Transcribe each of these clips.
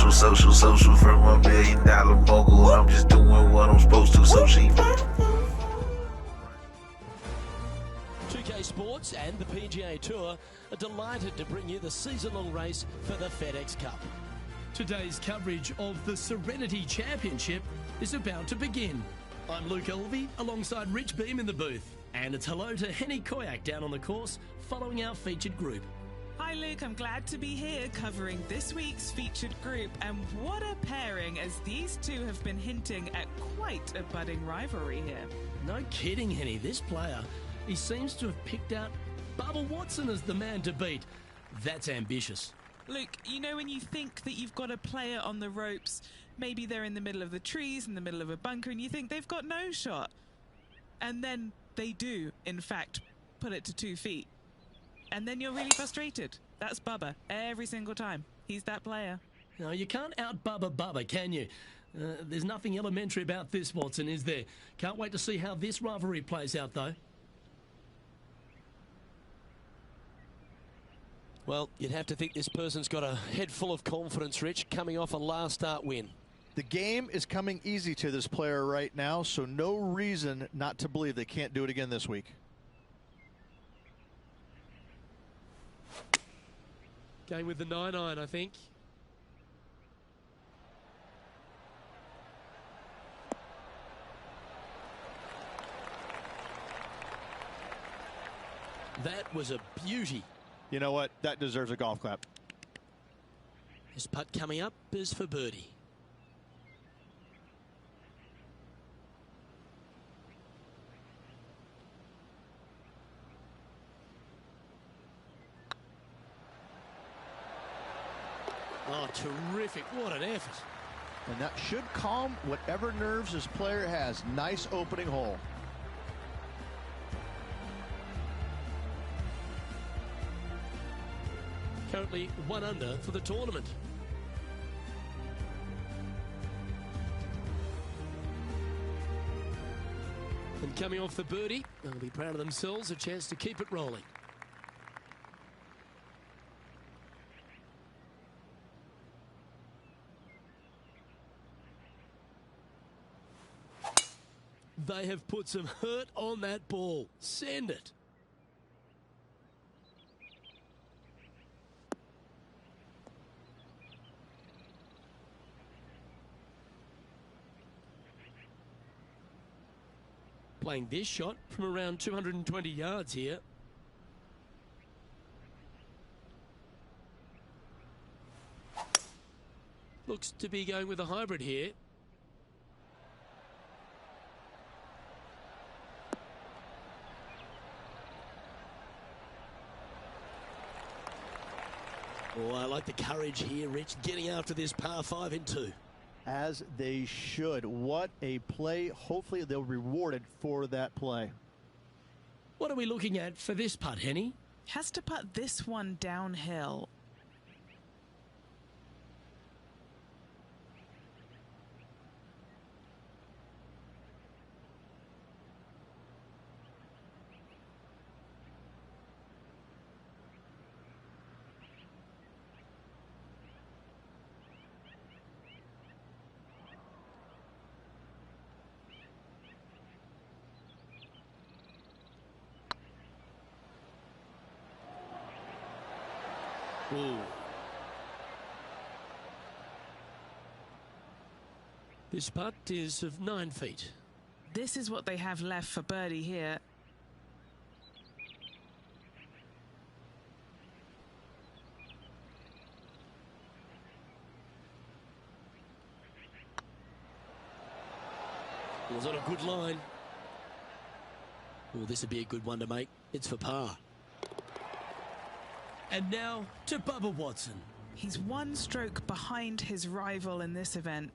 social from $1 million mogul. I'm just doing what I'm supposed to, so she. 2K Sports and the PGA Tour are delighted to bring you the season-long race for the FedEx Cup. Today's coverage of the Serenity Championship is about to begin. I'm Luke Elvey alongside Rich Beam in the booth. And it's hello to Henny Koyak down on the course following our featured group. Hi Luke, I'm glad to be here covering this week's featured group, and what a pairing, as these two have been hinting at quite a budding rivalry here. No kidding, Henny. This player, he seems to have picked out Bubba Watson as the man to beat. That's ambitious. Luke, you know when you think that you've got a player on the ropes, maybe they're in the middle of the trees, in the middle of a bunker, and you think they've got no shot. And then they do, in fact, put it to 2 feet. And then you're really frustrated. That's Bubba, every single time. He's that player. No, you can't out-Bubba Bubba, can you? There's nothing elementary about this, Watson, is there? Can't wait to see how this rivalry plays out, though. Well, you'd have to think this person's got a head full of confidence, Rich, coming off a last start win. The game is coming easy to this player right now, so no reason not to believe they can't do it again this week. Going with the 9-iron, I think. That was a beauty. You know what? That deserves a golf clap. His putt coming up is for birdie. Oh, terrific. What an effort. And that should calm whatever nerves this player has. Nice opening hole. Currently 1 under for the tournament. And coming off the birdie, they'll be proud of themselves, a chance to keep it rolling. They have put some hurt on that ball. Send it. Playing this shot from around 220 yards here. Looks to be going with a hybrid here. Oh, I like the courage here, Rich, getting after this par 5 in 2. As they should. What a play. Hopefully they'll be rewarded for that play. What are we looking at for this putt, Henny? Has to putt this one downhill. Ooh. This putt is of 9 feet. This is what they have left for birdie here. It was on a good line. Oh, this would be a good one to make. It's for par. And now to Bubba Watson. He's 1 stroke behind his rival in this event.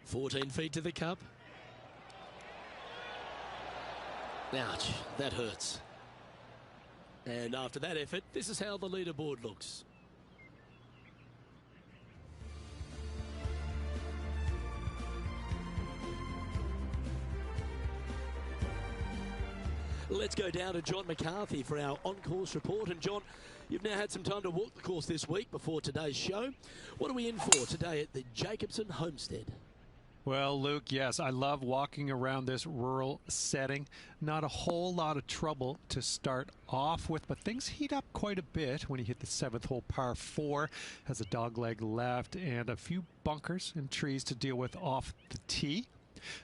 14 feet to the cup. Ouch, that hurts. And after that effort, this is how the leaderboard looks. Let's go down to John McCarthy for our on-course report. And John, you've now had some time to walk the course this week before today's show. What are we in for today at the Jacobson Homestead? Well, Luke, yes, I love walking around this rural setting. Not a whole lot of trouble to start off with, but things heat up quite a bit when you hit the 7th hole, par 4. Has a dogleg left and a few bunkers and trees to deal with off the tee.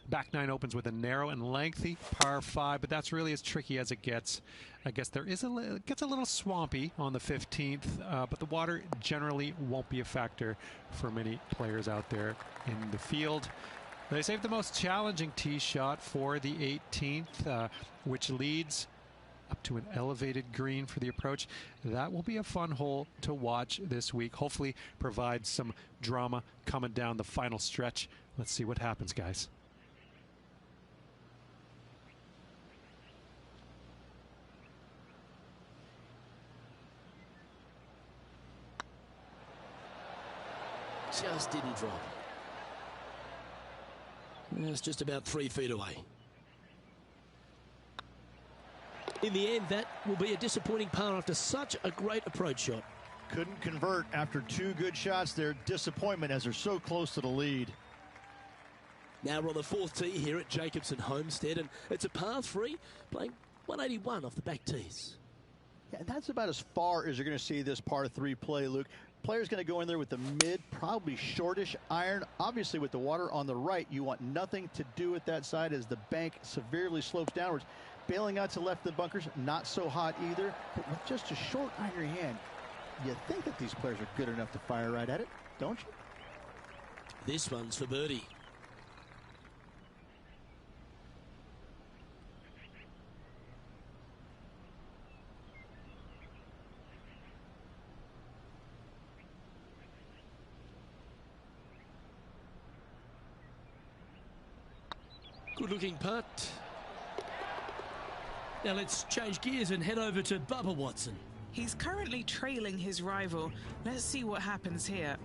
Back 9 opens with a narrow and lengthy par 5, but that's really as tricky as it gets. I guess it gets a little swampy on the 15th, but the water generally won't be a factor for many players out there in the field. They saved the most challenging tee shot for the 18th, which leads up to an elevated green for the approach. That will be a fun hole to watch this week. Hopefully provide some drama coming down the final stretch. Let's see what happens, guys. Just didn't drop. It's just about 3 feet away. In the end, that will be a disappointing par after such a great approach shot. Couldn't convert after 2 good shots there. Disappointment as they're so close to the lead. Now we're on the 4th tee here at Jacobson Homestead, and it's a par 3, playing 181 off the back tees. Yeah, that's about as far as you're going to see this par 3 play, Luke. Player's going to go in there with the mid, probably shortish iron. Obviously, with the water on the right, you want nothing to do with that side as the bank severely slopes downwards. Bailing out to left of the bunkers, not so hot either. But with just a short iron in your hand, you think that these players are good enough to fire right at it, don't you? This one's for birdie. Good looking putt. Now let's change gears and head over to Bubba Watson. He's currently trailing his rival. Let's see what happens here.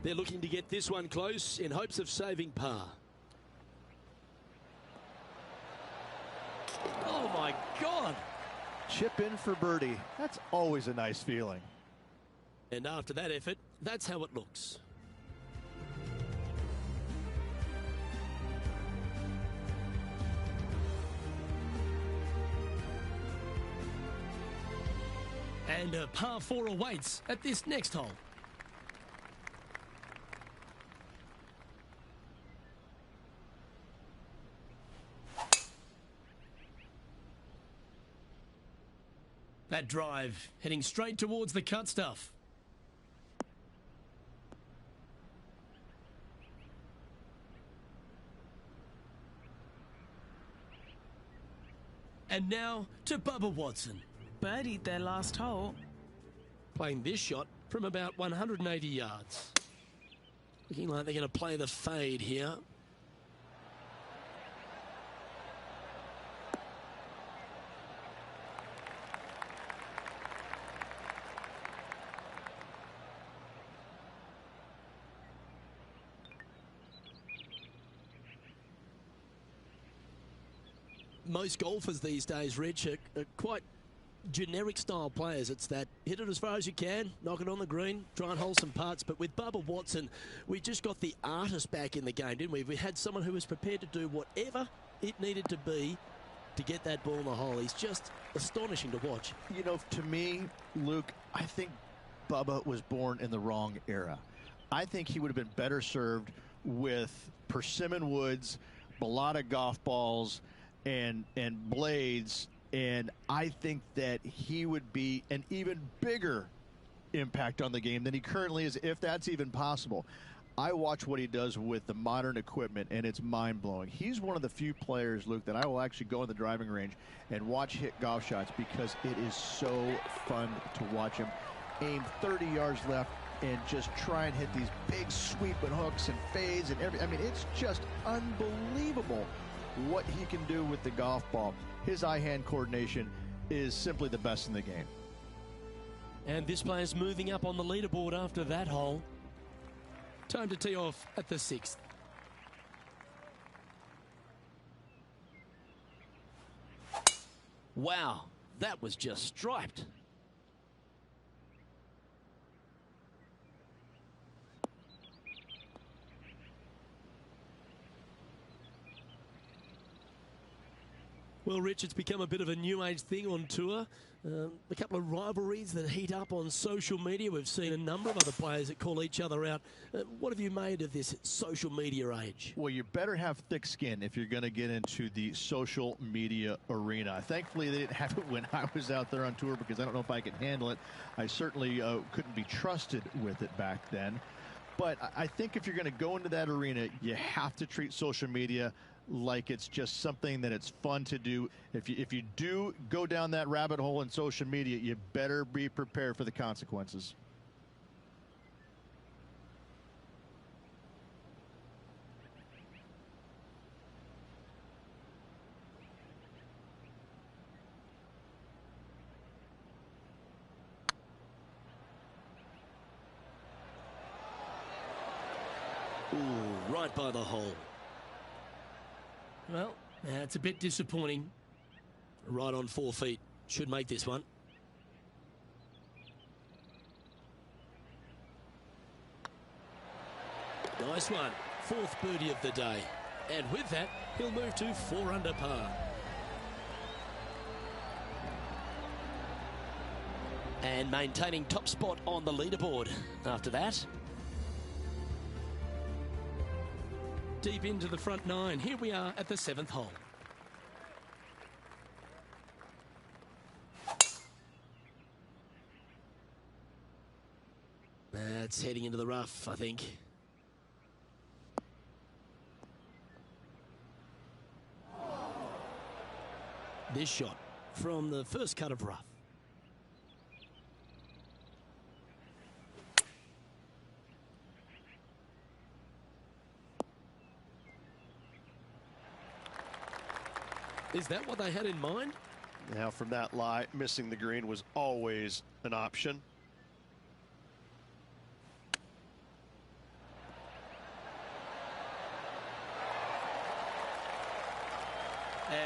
They're looking to get this one close in hopes of saving par. Oh my God! Chip in for birdie. That's always a nice feeling. And after that effort, that's how it looks. And a par 4 awaits at this next hole. That drive heading straight towards the cut stuff. And now to Bubba Watson. Birdied their last hole. Playing this shot from about 180 yards. Looking like they're going to play the fade here. Most golfers these days, Rich, are quite generic style players. It's that hit it as far as you can, knock it on the green, try and hold some putts. But with Bubba Watson, we just got the artist back in the game, didn't we? We had someone who was prepared to do whatever it needed to be to get that ball in the hole. He's just astonishing to watch. You know, To me, Luke, I think Bubba was born in the wrong era. I think he would have been better served with persimmon woods, balata golf balls, and blades. And I think that he would be an even bigger impact on the game than he currently is, if that's even possible. I watch what he does with the modern equipment, and it's mind-blowing. He's one of the few players, Luke, that I will actually go in the driving range and watch hit golf shots because it is so fun to watch him aim 30 yards left and just try and hit these big sweeping hooks and fades and I mean, it's just unbelievable what he can do with the golf ball. His eye-hand coordination is simply the best in the game. And this player's moving up on the leaderboard after that hole. Time to tee off at the 6th. Wow, that was just striped. Well, Rich, it's become a bit of a new age thing on tour. A couple of rivalries that heat up on social media. We've seen a number of other players that call each other out. What have you made of this social media age? Well, you better have thick skin if you're going to get into the social media arena. Thankfully, they didn't have it when I was out there on tour because I don't know if I could handle it. I certainly couldn't be trusted with it back then. But I think if you're going to go into that arena, you have to treat social media like it's just something that it's fun to do. If you do go down that rabbit hole in social media, you better be prepared for the consequences. Ooh, right by the hole. Well, it's a bit disappointing. Right on 4 feet. Should make this one. Nice one. 4th birdie of the day. And with that, he'll move to 4 under par. And maintaining top spot on the leaderboard after that. Deep into the front 9. Here we are at the 7th hole. That's heading into the rough, I think. This shot from the first cut of rough. Is that what they had in mind? Now from that lie, missing the green was always an option.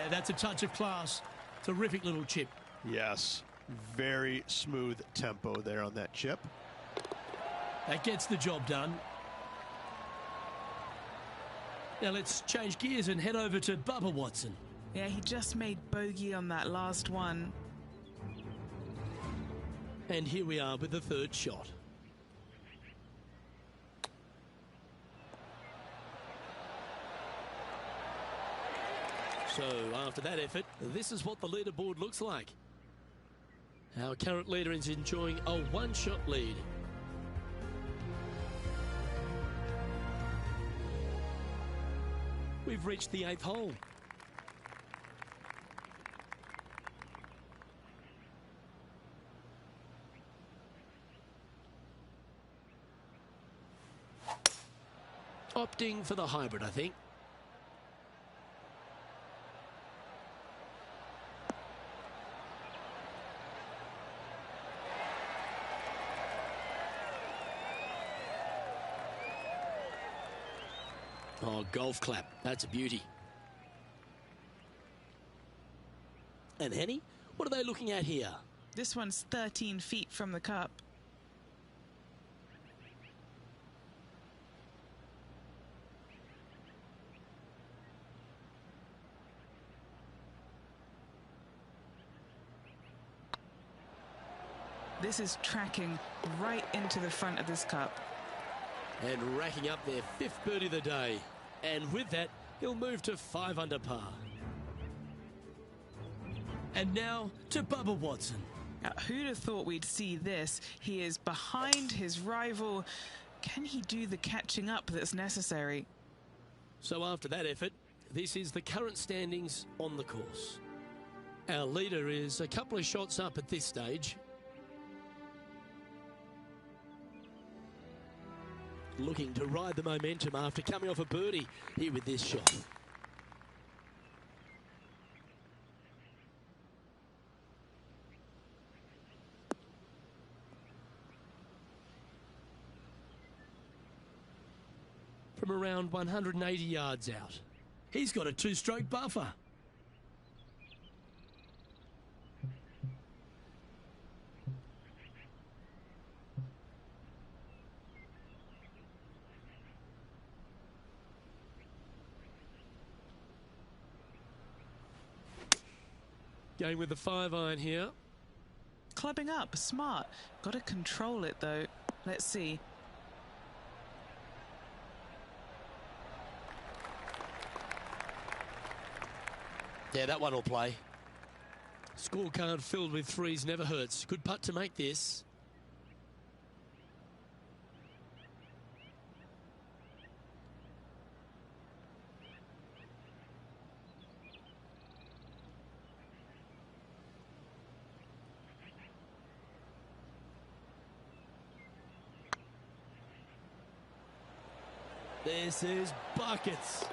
That's a touch of class. Terrific little chip. Yes, very smooth tempo there on that chip. That gets the job done. Now let's change gears and head over to Bubba Watson. Yeah, he just made bogey on that last one. And here we are with the 3rd shot. So after that effort, this is what the leaderboard looks like. Our current leader is enjoying a 1-shot lead. We've reached the 8th hole. Opting for the hybrid, I think. Oh, golf clap. That's a beauty. And Henny, what are they looking at here? This one's 13 feet from the cup. This is tracking right into the front of this cup. And racking up their 5th birdie of the day. And with that, he'll move to 5 under par. And now to Bubba Watson. Now, who'd have thought we'd see this? He is behind his rival. Can he do the catching up that's necessary? So after that effort, this is the current standings on the course. Our leader is a couple of shots up at this stage. Looking to ride the momentum after coming off a birdie here with this shot. From around 180 yards out. He's got a 2-stroke buffer. Going with the 5-iron here. Clubbing up, smart. Got to control it though. Let's see. Yeah, that one will play. Scorecard filled with threes never hurts. Good putt to make this. This is buckets.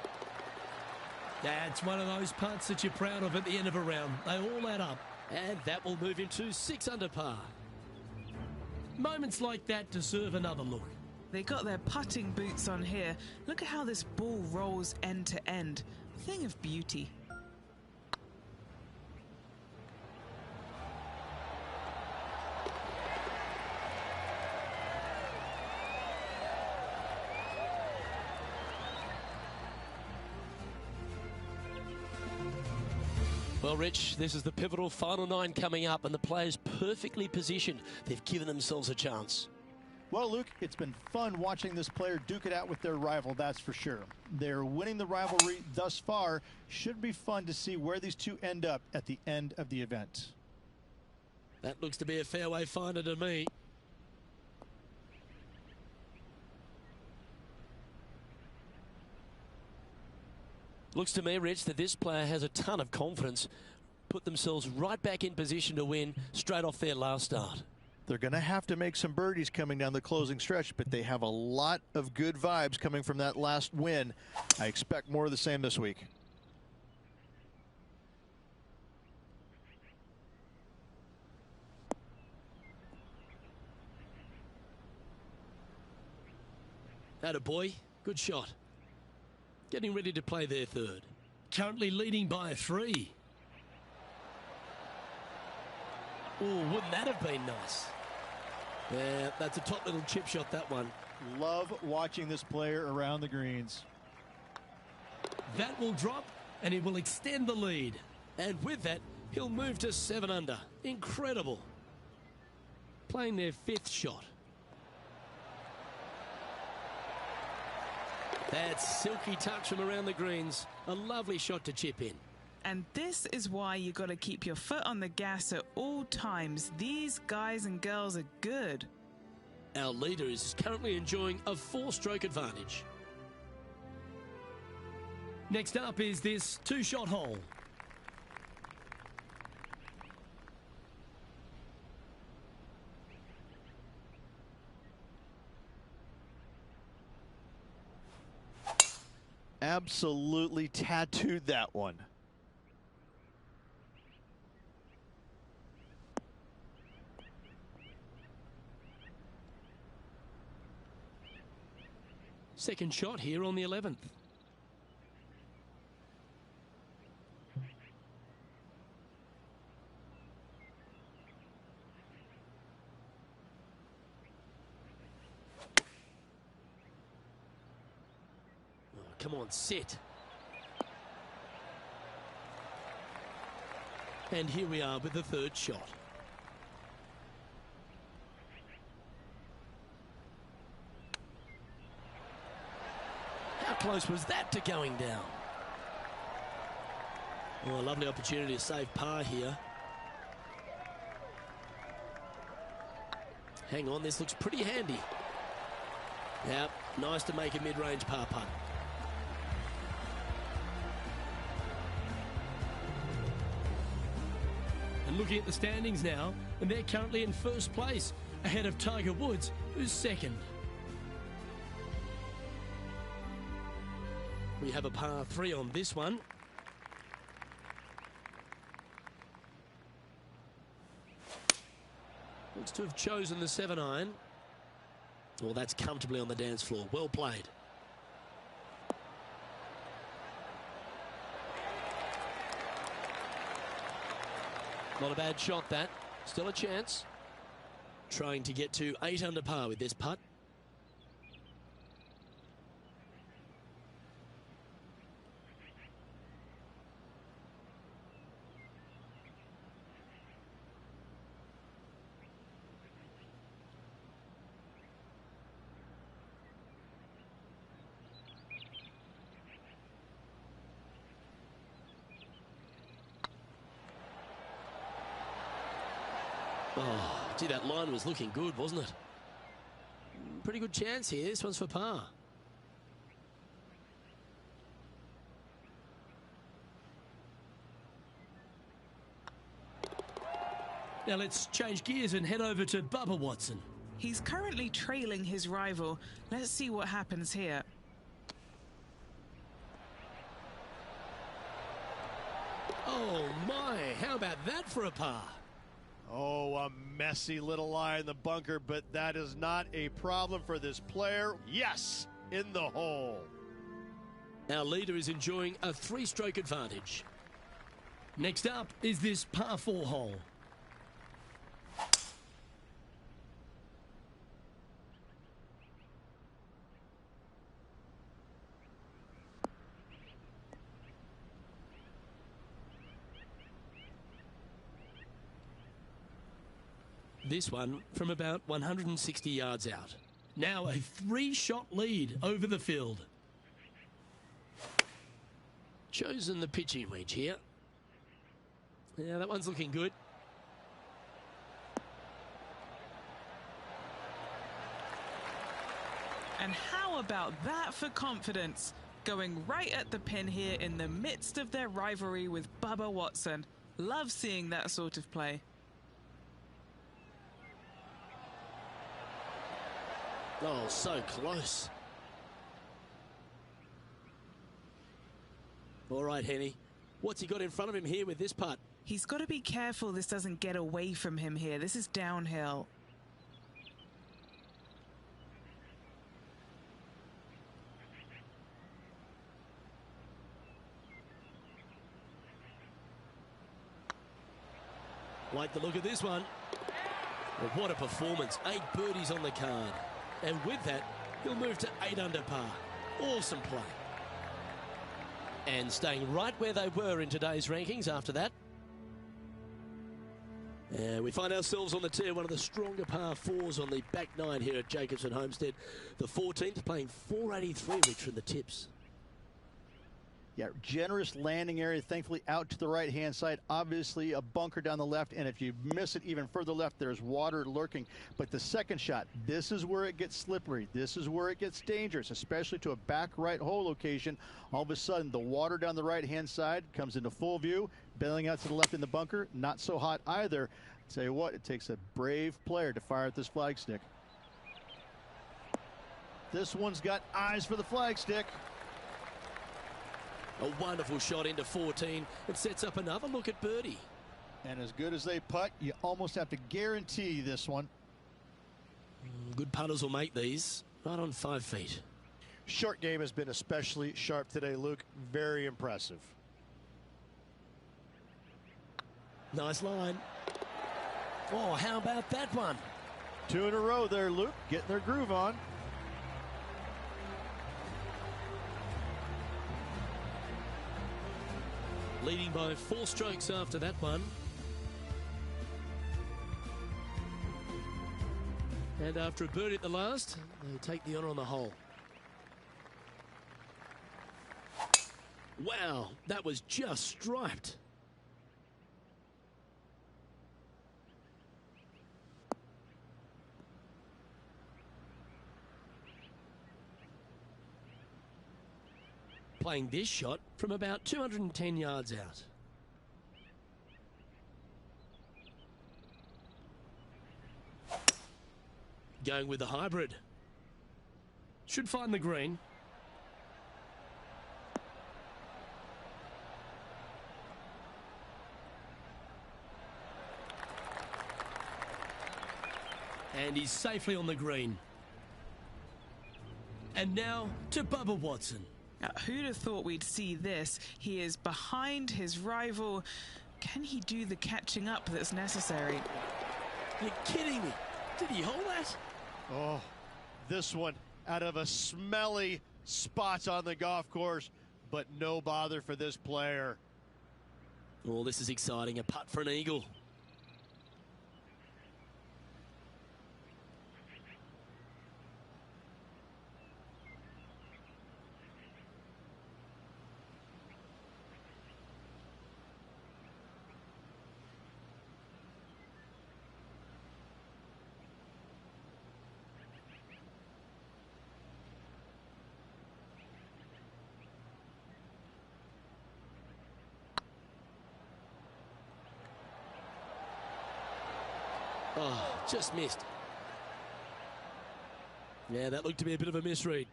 That's one of those putts that you're proud of at the end of a round. They all add up. And that will move him to 6 under par. Moments like that deserve another look. They got their putting boots on here. Look at how this ball rolls end to end. A thing of beauty. Well, Rich, this is the pivotal final 9 coming up, and the players perfectly positioned. They've given themselves a chance. Well, Luke, it's been fun watching this player duke it out with their rival, that's for sure. They're winning the rivalry thus far. Should be fun to see where these two end up at the end of the event. That looks to be a fairway finder to me. Looks to me, Rich, that this player has a ton of confidence. Put themselves right back in position to win straight off their last start. They're going to have to make some birdies coming down the closing stretch, but they have a lot of good vibes coming from that last win. I expect more of the same this week. Atta boy, good shot. Getting ready to play their third. Currently leading by 3. Oh, wouldn't that have been nice? Yeah, that's a top little chip shot, that one. Love watching this player around the greens. That will drop, and it will extend the lead. And with that, he'll move to 7 under. Incredible. Playing their 5th shot. That silky touch from around the greens. A lovely shot to chip in. And this is why you got to keep your foot on the gas at all times. These guys and girls are good. Our leader is currently enjoying a 4-stroke advantage. Next up is this 2-shot hole. Absolutely tattooed that one. Second shot here on the 11th. Oh, come on, sit. And here we are with the 3rd shot. How close was that to going down? Oh, a lovely opportunity to save par here. Hang on, this looks pretty handy. Yep, nice to make a mid-range par putt. And looking at the standings now, and they're currently in 1st place, ahead of Tiger Woods, who's 2nd. We have a par 3 on this one. Looks to have chosen the 7-iron. Well, that's comfortably on the dance floor. Well played. Not a bad shot, that. Still a chance. Trying to get to 8 under par with this putt. Oh, gee, that line was looking good, wasn't it? Pretty good chance here. This one's for par. Now let's change gears and head over to Bubba Watson. He's currently trailing his rival. Let's see what happens here. Oh my, how about that for a par? Oh, a messy little lie in the bunker, but that is not a problem for this player. Yes, in the hole. Our leader is enjoying a 3-stroke advantage. Next up is this par 4 hole. This one from about 160 yards out. Now a 3-shot lead over the field. Chosen the pitching wedge here. Yeah, that one's looking good. And how about that for confidence? Going right at the pin here in the midst of their rivalry with Bubba Watson. Love seeing that sort of play. Oh, so close. All right, Henny. What's he got in front of him here with this putt? He's got to be careful this doesn't get away from him here. This is downhill. Like the look of this one. Well, what a performance. 8 birdies on the card. And with that, he'll move to 8 under par. Awesome play. And staying right where they were in today's rankings after that. We find ourselves on the tee, one of the stronger par 4s on the back 9 here at Jacobson Homestead. The 14th playing 483, Rich, from the tips. Yeah, generous landing area, thankfully out to the right-hand side. Obviously, a bunker down the left, and if you miss it even further left, there's water lurking. But the second shot, this is where it gets slippery. This is where it gets dangerous, especially to a back right hole location. All of a sudden, the water down the right-hand side comes into full view. Bailing out to the left in the bunker, not so hot either. Tell you what, it takes a brave player to fire at this flagstick. This one's got eyes for the flagstick. A wonderful shot into 14. It sets up another look at birdie. And as good as they putt, you almost have to guarantee this one. Good putters will make these. Right on 5 feet. Short game has been especially sharp today, Luke. Very impressive. Nice line. Oh, how about that one? 2 in a row there, Luke. Getting their groove on. Leading by 4 strokes after that one. And after a birdie at the last, they take the honour on the hole. Wow, that was just striped. Playing this shot from about 210 yards out. Going with the hybrid. Should find the green. And he's safely on the green. And now to Bubba Watson. Now, who'd have thought we'd see this? He is behind his rival. Can he do the catching up that's necessary? You're kidding me. Did he hold that? Oh, this one out of a smelly spot on the golf course, but no bother for this player. Oh, this is exciting. A putt for an eagle. Oh, just missed. Yeah, that looked to be a bit of a misread.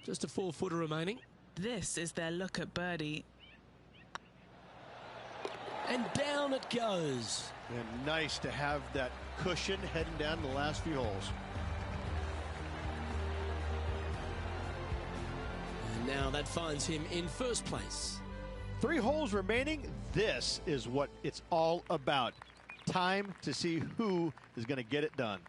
Just a 4-footer remaining. This is their look at birdie. And down it goes. And nice to have that cushion heading down the last few holes. And now that finds him in first place. 3 holes remaining. This is what it's all about. Time to see who is going to get it done.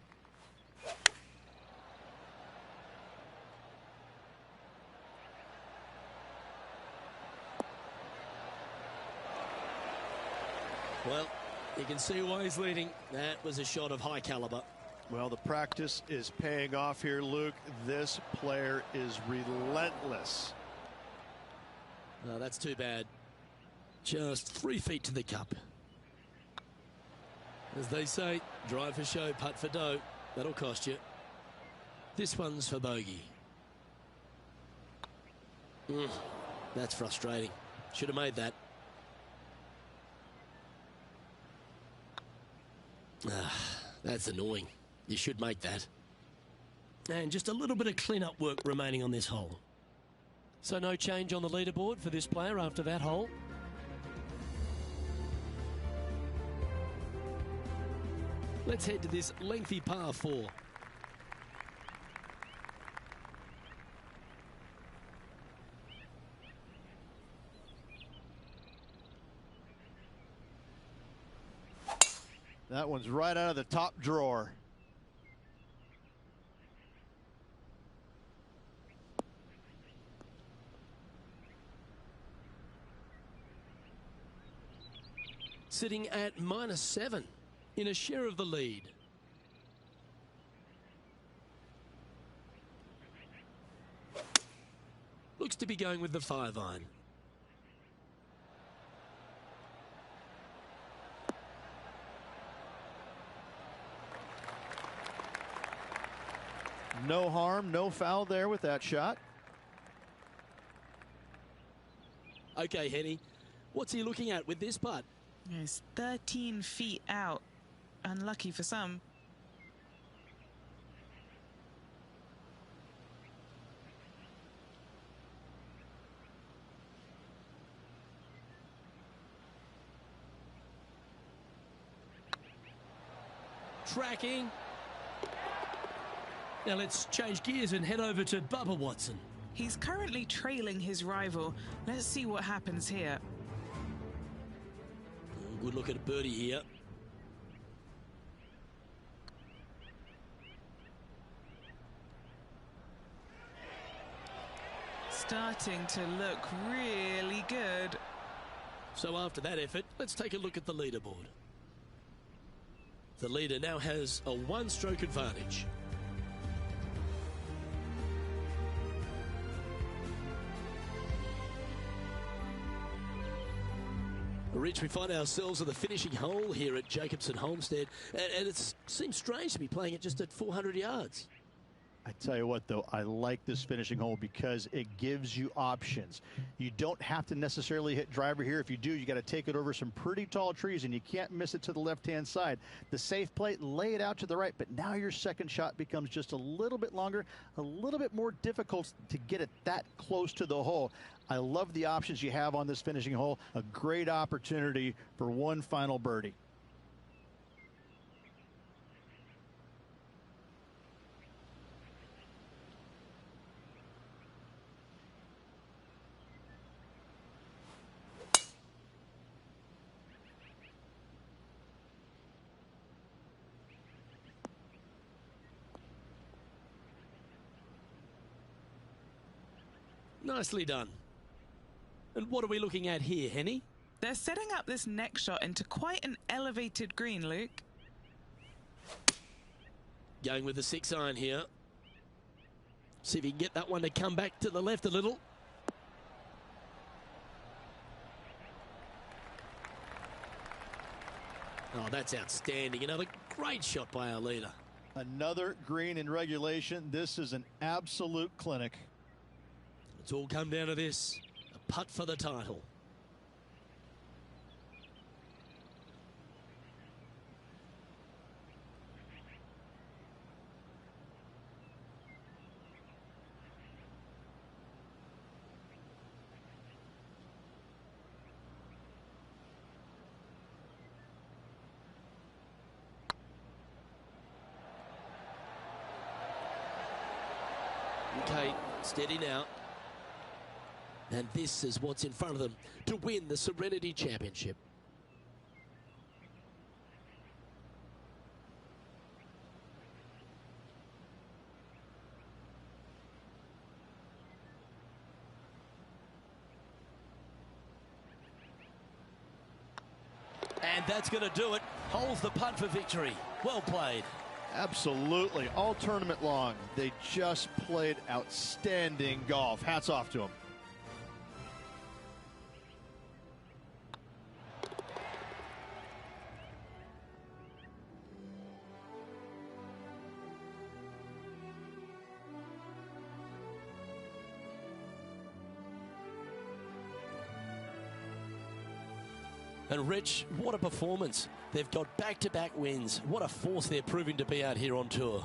Well, you can see why he's leading. That was a shot of high caliber. Well, the practice is paying off here, Luke. This player is relentless. No, that's too bad. Just 3 feet to the cup. As they say, drive for show, putt for dough. That'll cost you. This one's for bogey. That's frustrating. Should have made that. That's annoying. You should make that. And just a little bit of clean-up work remaining on this hole. So no change on the leaderboard for this player after that hole. Let's head to this lengthy par 4. That one's right out of the top drawer. Sitting at -7 in a share of the lead. Looks to be going with the 5-iron. No harm, no foul there with that shot. Okay, Henny, what's he looking at with this putt? He's 13 feet out. Unlucky for some. Tracking. Now let's change gears and head over to Bubba Watson. He's currently trailing his rival. Let's see what happens here. Good look at a birdie here. Starting to look really good. So after that effort, let's take a look at the leaderboard. The leader now has a 1-stroke advantage. Rich, we find ourselves at the finishing hole here at Jacobson Homestead, and it seems strange to be playing it just at 400 yards. I tell you what, though, I like this finishing hole because it gives you options. You don't have to necessarily hit driver here. If you do, you got to take it over some pretty tall trees, and you can't miss it to the left-hand side. The safe play, lay it out to the right, but now your second shot becomes just a little bit longer, a little bit more difficult to get it that close to the hole. I love the options you have on this finishing hole. A great opportunity for one final birdie. Nicely done. And what are we looking at here, Henny? They're setting up this next shot into quite an elevated green, Luke. Going with the 6-iron here. See if he can get that one to come back to the left a little. Oh, that's outstanding. Another great shot by our leader. Another green in regulation. This is an absolute clinic. It's all come down to this. A putt for the title. Okay, steady now. And this is what's in front of them to win the Serenity Championship. And that's going to do it. Holds the putt for victory. Well played. Absolutely. All tournament long, they just played outstanding golf. Hats off to them. And Rich, what a performance. They've got back-to-back wins. What a force they're proving to be out here on tour.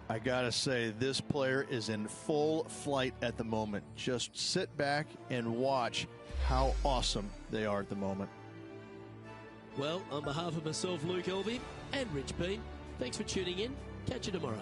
I gotta say, this player is in full flight at the moment. Just sit back and watch how awesome they are at the moment. Well, on behalf of myself, Luke Elvey, and Rich Bean, thanks for tuning in. Catch you tomorrow.